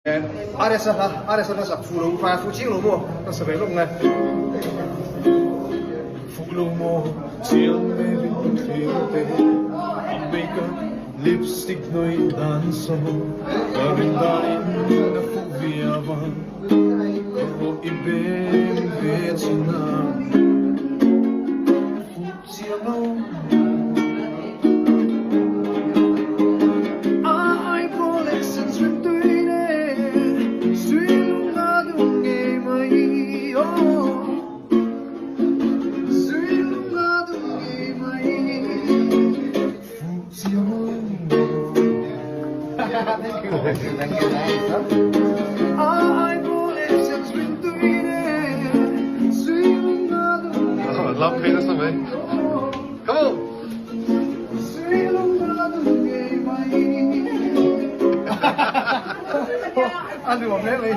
阿里那是福楼花福金楼木，那是为弄的。福楼木，只有美丽的背，每个 lipstick 女单手，个人把你的福比亚湾，我一边别起那福金楼。Thank you, I love Peter something. Come on. I'll do one, really.